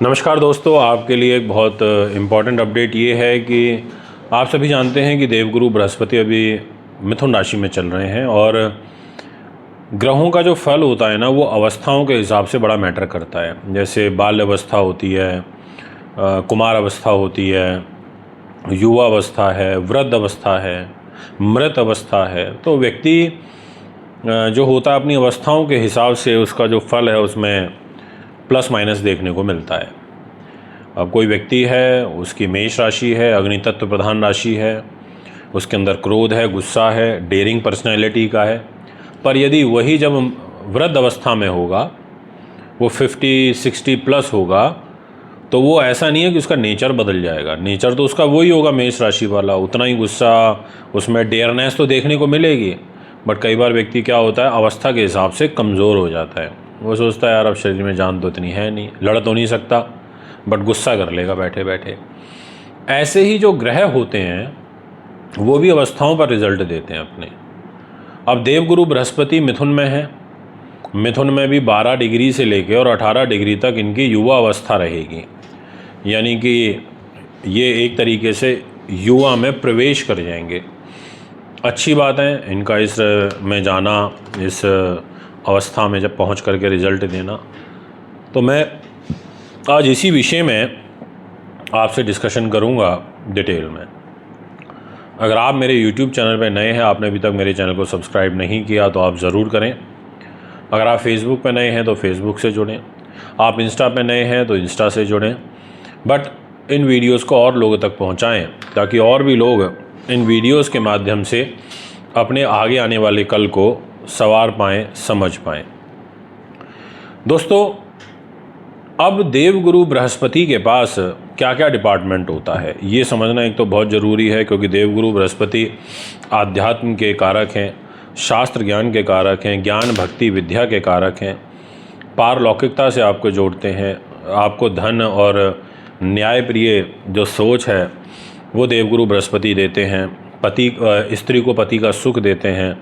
नमस्कार दोस्तों, आपके लिए एक बहुत इम्पॉर्टेंट अपडेट ये है कि आप सभी जानते हैं कि देवगुरु बृहस्पति अभी मिथुन राशि में चल रहे हैं और ग्रहों का जो फल होता है ना वो अवस्थाओं के हिसाब से बड़ा मैटर करता है। जैसे बाल्य अवस्था होती है, कुमार अवस्था होती है, युवा अवस्था है, वृद्ध अवस्था है, मृत अवस्था है। तो व्यक्ति जो होता है अपनी अवस्थाओं के हिसाब से उसका जो फल है उसमें प्लस माइनस देखने को मिलता है। अब कोई व्यक्ति है, उसकी मेष राशि है, अग्नि तत्व प्रधान राशि है, उसके अंदर क्रोध है, गुस्सा है, डेयरिंग पर्सनैलिटी का है। पर यदि वही जब वृद्ध अवस्था में होगा, वो 50-60 प्लस होगा, तो वो ऐसा नहीं है कि उसका नेचर बदल जाएगा। नेचर तो उसका वही होगा, मेष राशि वाला, उतना ही गुस्सा, उसमें डेयरनेस तो देखने को मिलेगी। बट कई बार व्यक्ति क्या होता है, अवस्था के हिसाब से कमज़ोर हो जाता है। वो सोचता है यार अब शरीर में जान तो इतनी है नहीं, लड़ तो नहीं सकता, बट गुस्सा कर लेगा बैठे बैठे। ऐसे ही जो ग्रह होते हैं वो भी अवस्थाओं पर रिजल्ट देते हैं अपने। अब देवगुरु बृहस्पति मिथुन में है, मिथुन में भी 12 डिग्री से लेकर और 18 डिग्री तक इनकी युवा अवस्था रहेगी। यानी कि ये एक तरीके से युवा में प्रवेश कर जाएंगे। अच्छी बात है इनका इस में जाना, इस अवस्था में जब पहुंच करके रिज़ल्ट देना। तो मैं आज इसी विषय में आपसे डिस्कशन करूंगा डिटेल में। अगर आप मेरे YouTube चैनल पर नए हैं, आपने अभी तक मेरे चैनल को सब्सक्राइब नहीं किया तो आप ज़रूर करें। अगर आप Facebook पे नए हैं तो Facebook से जुड़ें, आप इंस्टा पे नए हैं तो इंस्टा से जुड़ें। बट इन वीडियोस को और लोगों तक पहुंचाएं ताकि और भी लोग इन वीडियोस के माध्यम से अपने आगे आने वाले कल को सवार पाएँ, समझ पाएँ। दोस्तों, अब देवगुरु बृहस्पति के पास क्या क्या डिपार्टमेंट होता है ये समझना एक तो बहुत ज़रूरी है, क्योंकि देवगुरु बृहस्पति आध्यात्म के कारक हैं, शास्त्र ज्ञान के कारक हैं, ज्ञान भक्ति विद्या के कारक हैं, पारलौकिकता से आपको जोड़ते हैं। आपको धन और न्यायप्रिय जो सोच है वो देवगुरु बृहस्पति देते हैं। स्त्री को पति का सुख देते हैं,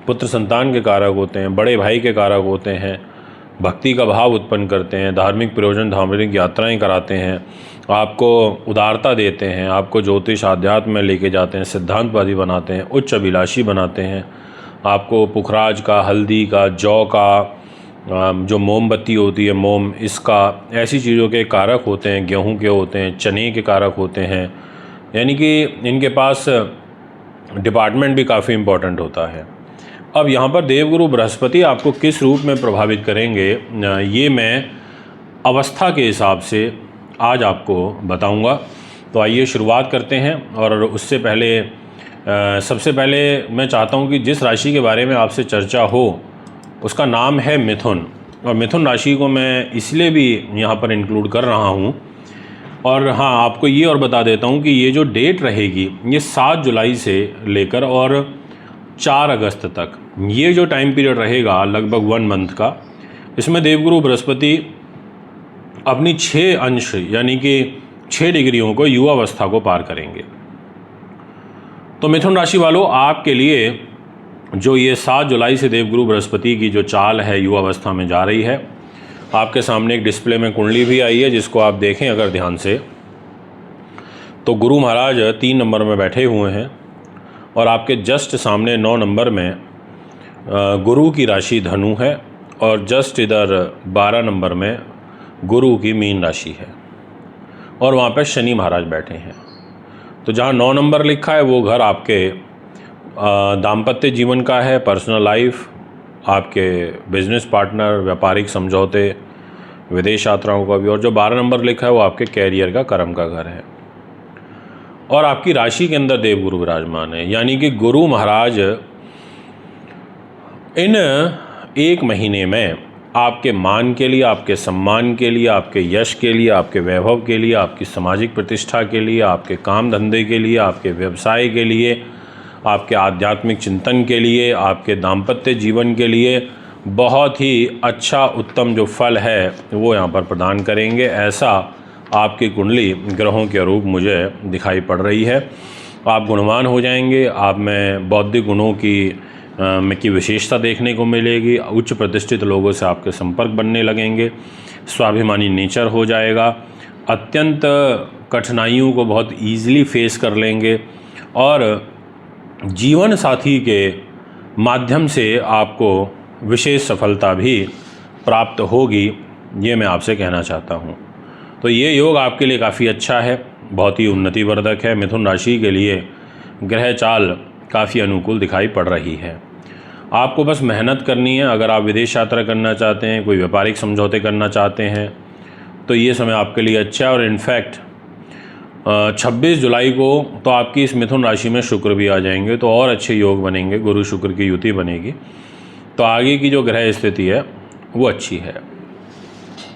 पुत्र संतान के कारक होते हैं, बड़े भाई के कारक होते हैं, भक्ति का भाव उत्पन्न करते हैं, धार्मिक प्रयोजन धार्मिक यात्राएं कराते हैं, आपको उदारता देते हैं, आपको ज्योतिष आध्यात्म में लेके जाते हैं, सिद्धांतवादी बनाते हैं, उच्च अभिलाषी बनाते हैं, आपको पुखराज का, हल्दी का, जौ का, जो मोमबत्ती होती है मोम, इसका, ऐसी चीज़ों के कारक होते हैं, गेहूं के होते हैं, चने के कारक होते हैं। यानी कि इनके पास डिपार्टमेंट भी काफ़ी इम्पोर्टेंट होता है। अब यहाँ पर देवगुरु बृहस्पति आपको किस रूप में प्रभावित करेंगे ये मैं अवस्था के हिसाब से आज आपको बताऊंगा। तो आइए शुरुआत करते हैं। और उससे पहले सबसे पहले मैं चाहता हूं कि जिस राशि के बारे में आपसे चर्चा हो उसका नाम है मिथुन, और मिथुन राशि को मैं इसलिए भी यहाँ पर इंक्लूड कर रहा हूँ। और हाँ, आपको ये और बता देता हूँ कि ये जो डेट रहेगी ये 7 जुलाई से लेकर और 4 अगस्त तक, ये जो टाइम पीरियड रहेगा लगभग 1 मंथ का, इसमें देवगुरु बृहस्पति अपनी 6 अंश यानी कि 6 डिग्रियों को युवा अवस्था को पार करेंगे। तो मिथुन राशि वालों, आपके लिए जो ये 7 जुलाई से देवगुरु बृहस्पति की जो चाल है युवा अवस्था में जा रही है, आपके सामने एक डिस्प्ले में कुंडली भी आई है जिसको आप देखें अगर ध्यान से, तो गुरु महाराज 3 नंबर में बैठे हुए हैं और आपके जस्ट सामने 9 नंबर में गुरु की राशि धनु है और जस्ट इधर 12 नंबर में गुरु की मीन राशि है और वहाँ पे शनि महाराज बैठे हैं। तो जहाँ 9 नंबर लिखा है वो घर आपके दाम्पत्य जीवन का है, पर्सनल लाइफ, आपके बिजनेस पार्टनर, व्यापारिक समझौते, विदेश यात्राओं का भी। और जो 12 नंबर लिखा है वो आपके कैरियर का, कर्म का घर है। और आपकी राशि के अंदर देवगुरु विराजमान है, यानी कि गुरु महाराज इन 1 महीने में आपके मान के लिए, आपके सम्मान के लिए, आपके यश के लिए, आपके वैभव के लिए, आपकी सामाजिक प्रतिष्ठा के लिए, आपके काम धंधे के लिए, आपके व्यवसाय के लिए, आपके आध्यात्मिक चिंतन के लिए, आपके दाम्पत्य जीवन के लिए बहुत ही अच्छा उत्तम जो फल है वो यहाँ पर प्रदान करेंगे। ऐसा आपकी कुंडली ग्रहों के रूप मुझे दिखाई पड़ रही है। आप गुणवान हो जाएंगे, आप में बौद्धिक गुणों की की विशेषता देखने को मिलेगी। उच्च प्रतिष्ठित लोगों से आपके संपर्क बनने लगेंगे। स्वाभिमानी नेचर हो जाएगा। अत्यंत कठिनाइयों को बहुत ईज़िली फेस कर लेंगे और जीवन साथी के माध्यम से आपको विशेष सफलता भी प्राप्त होगी, ये मैं आपसे कहना चाहता हूँ। तो ये योग आपके लिए काफ़ी अच्छा है, बहुत ही उन्नतिवर्धक है। मिथुन राशि के लिए ग्रह चाल काफ़ी अनुकूल दिखाई पड़ रही है। आपको बस मेहनत करनी है। अगर आप विदेश यात्रा करना चाहते हैं, कोई व्यापारिक समझौते करना चाहते हैं, तो ये समय आपके लिए अच्छा है। और इनफैक्ट 26 जुलाई को तो आपकी इस मिथुन राशि में शुक्र भी आ जाएंगे, तो और अच्छे योग बनेंगे, गुरु शुक्र की युति बनेगी। तो आगे की जो ग्रह स्थिति है वो अच्छी है।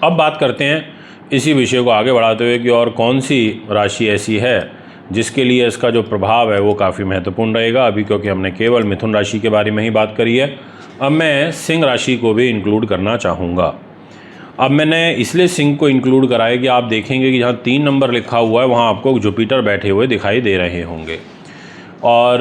अब बात करते हैं इसी विषय को आगे बढ़ाते हुए कि और कौन सी राशि ऐसी है जिसके लिए इसका जो प्रभाव है वो काफ़ी महत्वपूर्ण रहेगा। अभी क्योंकि हमने केवल मिथुन राशि के बारे में ही बात करी है, अब मैं सिंह राशि को भी इंक्लूड करना चाहूँगा। अब मैंने इसलिए सिंह को इंक्लूड करा है कि आप देखेंगे कि जहाँ 3 नंबर लिखा हुआ है वहाँ आपको जुपिटर बैठे हुए दिखाई दे रहे होंगे। और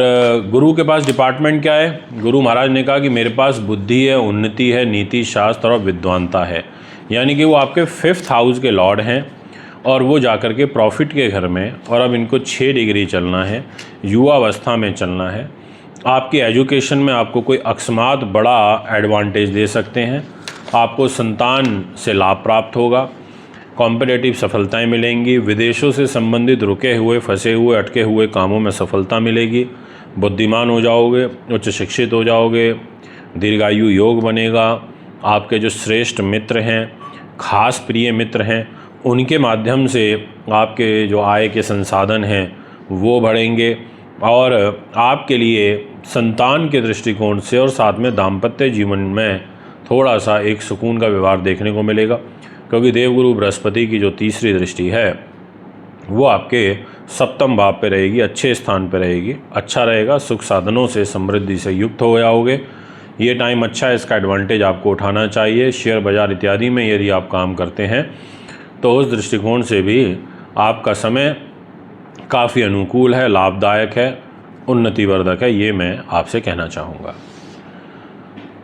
गुरु के पास डिपार्टमेंट क्या है? गुरु महाराज ने कहा कि मेरे पास बुद्धि है, उन्नति है, नीति शास्त्र और विद्वानता है। यानी कि वो आपके 5th हाउस के लॉर्ड हैं और वो जाकर के प्रॉफिट के घर में, और अब इनको 6 डिग्री चलना है, युवावस्था में चलना है। आपकी एजुकेशन में आपको कोई अकस्मात बड़ा एडवांटेज दे सकते हैं। आपको संतान से लाभ प्राप्त होगा, कॉम्पिटिटिव सफलताएं मिलेंगी, विदेशों से संबंधित रुके हुए, फंसे हुए, अटके हुए कामों में सफलता मिलेगी, बुद्धिमान हो जाओगे, उच्च शिक्षित हो जाओगे, दीर्घायु योग बनेगा। आपके जो श्रेष्ठ मित्र हैं, खास प्रिय मित्र हैं, उनके माध्यम से आपके जो आय के संसाधन हैं वो बढ़ेंगे और आपके लिए संतान के दृष्टिकोण से और साथ में दाम्पत्य जीवन में थोड़ा सा एक सुकून का व्यवहार देखने को मिलेगा, क्योंकि देवगुरु बृहस्पति की जो तीसरी दृष्टि है वो आपके 7वें भाव पे रहेगी, अच्छे स्थान पे रहेगी। अच्छा रहेगा, सुख साधनों से, समृद्धि से युक्त हो जाओगे। ये टाइम अच्छा है, इसका एडवांटेज आपको उठाना चाहिए। शेयर बाज़ार इत्यादि में यदि आप काम करते हैं तो उस दृष्टिकोण से भी आपका समय काफ़ी अनुकूल है, लाभदायक है, उन्नतिवर्धक है, ये मैं आपसे कहना चाहूँगा।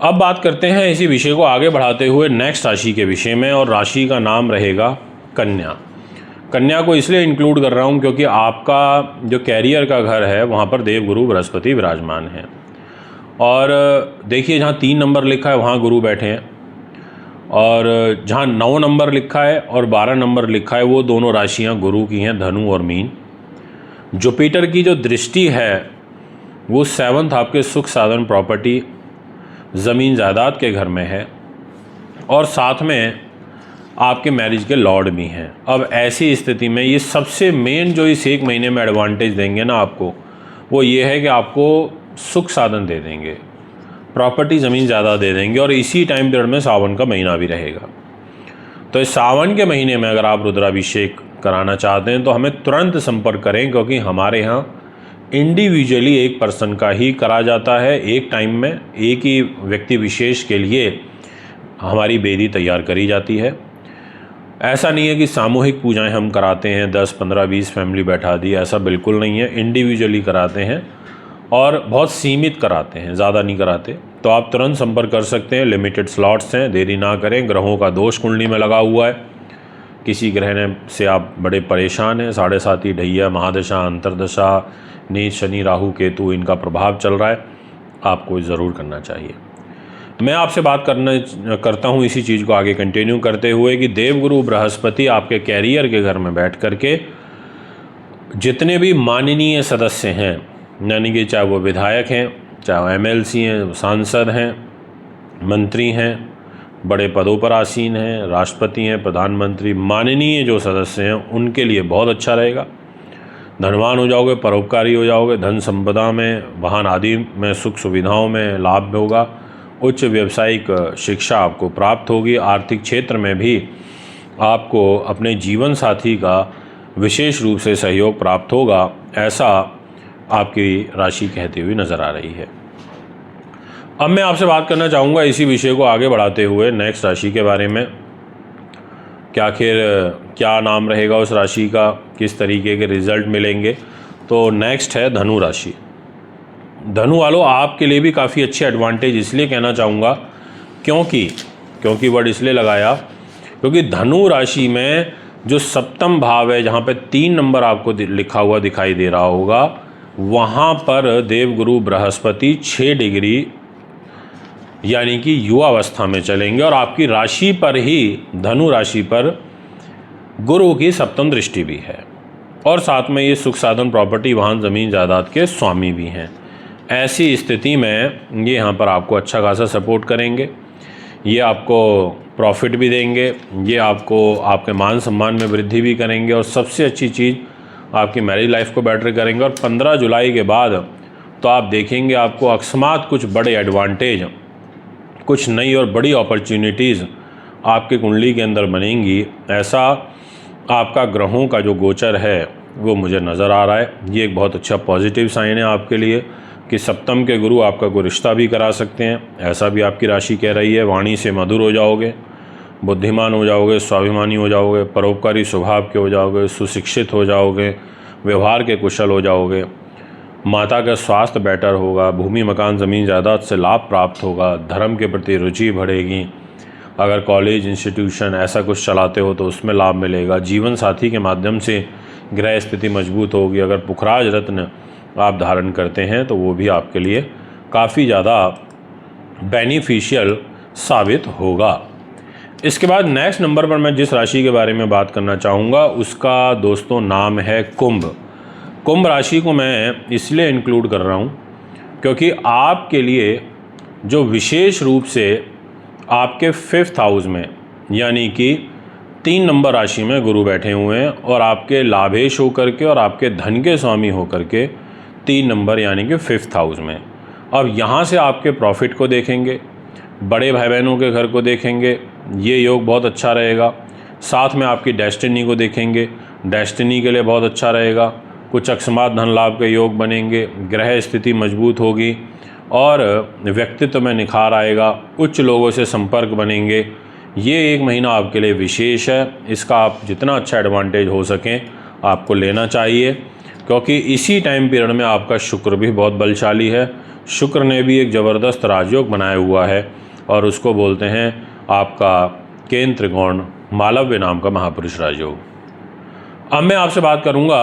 अब बात करते हैं इसी विषय को आगे बढ़ाते हुए नेक्स्ट राशि के विषय में, और राशि का नाम रहेगा कन्या। कन्या को इसलिए इंक्लूड कर रहा हूँ क्योंकि आपका जो कैरियर का घर है वहाँ पर देवगुरु बृहस्पति विराजमान हैं। और देखिए जहाँ 3 नंबर लिखा है वहाँ गुरु बैठे हैं, और जहाँ 9 नंबर लिखा है और 12 नंबर लिखा है वो दोनों राशियाँ गुरु की हैं, धनु और मीन। जुपिटर की जो दृष्टि है वो 7th आपके सुख साधन, प्रॉपर्टी, ज़मीन जायदाद के घर में है, और साथ में आपके मैरिज के लॉर्ड भी हैं। अब ऐसी स्थिति में ये सबसे मेन जो इस 1 महीने में एडवांटेज देंगे ना आपको, वो ये है कि आपको सुख साधन दे देंगे, प्रॉपर्टी, ज़मीन ज़्यादा दे देंगे। और इसी टाइम पीरियड में सावन का महीना भी रहेगा। तो इस सावन के महीने में अगर आप रुद्राभिषेक कराना चाहते हैं तो हमें तुरंत संपर्क करें, क्योंकि हमारे यहाँ इंडिविजुअली एक पर्सन का ही करा जाता है। एक टाइम में एक ही व्यक्ति विशेष के लिए हमारी बेदी तैयार करी जाती है। ऐसा नहीं है कि सामूहिक पूजाएं हम कराते हैं, 10, 15, 20 फैमिली बैठा दी, ऐसा बिल्कुल नहीं है। इंडिविजुअली कराते हैं और बहुत सीमित कराते हैं, ज़्यादा नहीं कराते। तो आप तुरंत संपर्क कर सकते हैं, लिमिटेड स्लॉट्स हैं, देरी ना करें। ग्रहों का दोष कुंडली में लगा हुआ है, किसी ग्रह ने से आप बड़े परेशान हैं, 7.5 ढैया, महादशा, अंतरदशा, नीच, शनि, राहु, केतु, इनका प्रभाव चल रहा है, आपको ज़रूर करना चाहिए। मैं आपसे बात करता हूँ इसी चीज़ को आगे कंटिन्यू करते हुए कि देवगुरु बृहस्पति आपके कैरियर के घर में बैठ करके जितने भी माननीय सदस्य हैं, यानी कि चाहे वो विधायक हैं, चाहे वो MLC हैं, सांसद हैं, मंत्री हैं, बड़े पदों पर आसीन हैं, राष्ट्रपति हैं, प्रधानमंत्री, माननीय जो सदस्य हैं, उनके लिए बहुत अच्छा रहेगा। धनवान हो जाओगे, परोपकारी हो जाओगे, धन संपदा में, वाहन आदि में, सुख सुविधाओं में लाभ होगा। उच्च व्यावसायिक शिक्षा आपको प्राप्त होगी। आर्थिक क्षेत्र में भी आपको अपने जीवन साथी का विशेष रूप से सहयोग प्राप्त होगा, ऐसा आपकी राशि कहती हुई नज़र आ रही है। अब मैं आपसे बात करना चाहूँगा इसी विषय को आगे बढ़ाते हुए नेक्स्ट राशि के बारे में कि आखिर क्या नाम रहेगा उस राशि का, किस तरीके के रिजल्ट मिलेंगे। तो नेक्स्ट है धनु राशि, धनु वालों, आपके लिए भी काफ़ी अच्छे एडवांटेज इसलिए कहना चाहूँगा क्योंकि वर्ड इसलिए लगाया क्योंकि धनु राशि में जो सप्तम भाव है, जहाँ पे 3 नंबर आपको लिखा हुआ दिखाई दे रहा होगा, वहाँ पर देवगुरु बृहस्पति 6 डिग्री यानी कि युवावस्था में चलेंगे और आपकी राशि पर ही, धनु राशि पर गुरु की सप्तम दृष्टि भी है और साथ में ये सुख साधन, प्रॉपर्टी, वाहन, ज़मीन जायदाद के स्वामी भी हैं। ऐसी स्थिति में ये यहाँ पर आपको अच्छा खासा सपोर्ट करेंगे, ये आपको प्रॉफिट भी देंगे, ये आपको आपके मान सम्मान में वृद्धि भी करेंगे और सबसे अच्छी चीज़ आपकी मैरिज लाइफ को बेटर करेंगे। और 15 जुलाई के बाद तो आप देखेंगे आपको अकस्मात कुछ बड़े एडवांटेज, कुछ नई और बड़ी अपॉर्चुनिटीज़ आपके कुंडली के अंदर बनेंगी। ऐसा आपका ग्रहों का जो गोचर है वो मुझे नज़र आ रहा है। ये एक बहुत अच्छा पॉजिटिव साइन है आपके लिए कि सप्तम के गुरु आपका कोई रिश्ता भी करा सकते हैं, ऐसा भी आपकी राशि कह रही है। वाणी से मधुर हो जाओगे, बुद्धिमान हो जाओगे, स्वाभिमानी हो जाओगे, परोपकारी स्वभाव के हो जाओगे, सुशिक्षित हो जाओगे, व्यवहार के कुशल हो जाओगे, माता का स्वास्थ्य बेटर होगा, भूमि मकान ज़मीन जायदाद से लाभ प्राप्त होगा, धर्म के प्रति रुचि बढ़ेगी, अगर कॉलेज इंस्टीट्यूशन ऐसा कुछ चलाते हो तो उसमें लाभ मिलेगा, जीवन साथी के माध्यम से ग्रह स्थिति मजबूत होगी, अगर पुखराज रत्न आप धारण करते हैं तो वो भी आपके लिए काफ़ी ज़्यादा बेनिफिशियल साबित होगा। इसके बाद नेक्स्ट नंबर पर मैं जिस राशि के बारे में बात करना चाहूँगा उसका दोस्तों नाम है कुंभ। कुंभ राशि को मैं इसलिए इंक्लूड कर रहा हूँ क्योंकि आपके लिए जो विशेष रूप से आपके 5th हाउस में यानी कि 3 नंबर राशि में गुरु बैठे हुए हैं और आपके लाभेश होकर के और आपके धन के स्वामी होकर के 3 नंबर यानी कि 5th हाउस में। अब यहाँ से आपके प्रॉफिट को देखेंगे, बड़े भाई बहनों के घर को देखेंगे, ये योग बहुत अच्छा रहेगा। साथ में आपकी डेस्टिनी को देखेंगे, डेस्टिनी के लिए बहुत अच्छा रहेगा। कुछ अकस्मात धन लाभ के योग बनेंगे, ग्रह स्थिति मजबूत होगी और व्यक्तित्व में निखार आएगा, उच्च लोगों से संपर्क बनेंगे। ये एक महीना आपके लिए विशेष है, इसका आप जितना अच्छा एडवांटेज हो सकें आपको लेना चाहिए क्योंकि इसी टाइम पीरियड में आपका शुक्र भी बहुत बलशाली है। शुक्र ने भी एक ज़बरदस्त राजयोग बनाया हुआ है और उसको बोलते हैं आपका केंद्र त्रिकोण मालव्य नाम का महापुरुष राजयोग। अब मैं आपसे बात करूंगा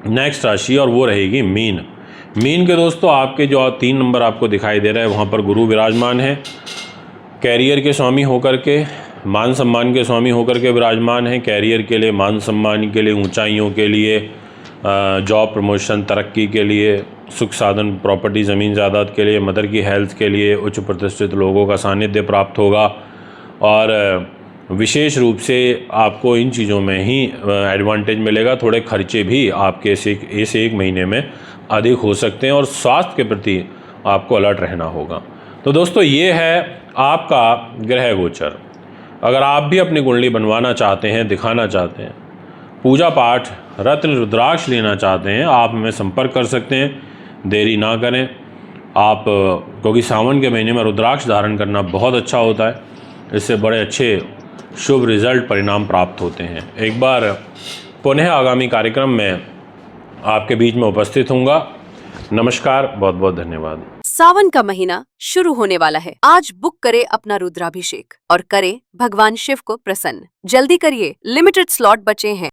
नेक्स्ट राशि और वो रहेगी मीन। मीन के दोस्तों, आपके जो 3 नंबर आपको दिखाई दे रहा है वहाँ पर गुरु विराजमान है, कैरियर के स्वामी होकर के, मान सम्मान के स्वामी होकर के विराजमान है। कैरियर के लिए, मान सम्मान के लिए, ऊंचाइयों के लिए, जॉब प्रमोशन, तरक्की के लिए, सुख साधन, प्रॉपर्टी, ज़मीन जायदाद के लिए, मदर की हेल्थ के लिए उच्च प्रतिष्ठित लोगों का सानिध्य प्राप्त होगा और विशेष रूप से आपको इन चीज़ों में ही एडवांटेज मिलेगा। थोड़े खर्चे भी आपके इस एक महीने में अधिक हो सकते हैं और स्वास्थ्य के प्रति आपको अलर्ट रहना होगा। तो दोस्तों, ये है आपका ग्रह गोचर। अगर आप भी अपनी कुंडली बनवाना चाहते हैं, दिखाना चाहते हैं, पूजा पाठ, रत्न रुद्राक्ष लेना चाहते हैं, आप हमें संपर्क कर सकते हैं। देरी ना करें आप, क्योंकि सावन के महीने में रुद्राक्ष धारण करना बहुत अच्छा होता है, इससे बड़े अच्छे शुभ रिजल्ट, परिणाम प्राप्त होते हैं। एक बार पुनः आगामी कार्यक्रम में आपके बीच में उपस्थित होऊंगा। नमस्कार, बहुत बहुत धन्यवाद। सावन का महीना शुरू होने वाला है। आज बुक करें अपना रुद्राभिषेक और करें भगवान शिव को प्रसन्न। जल्दी करिए, लिमिटेड स्लॉट बचे हैं।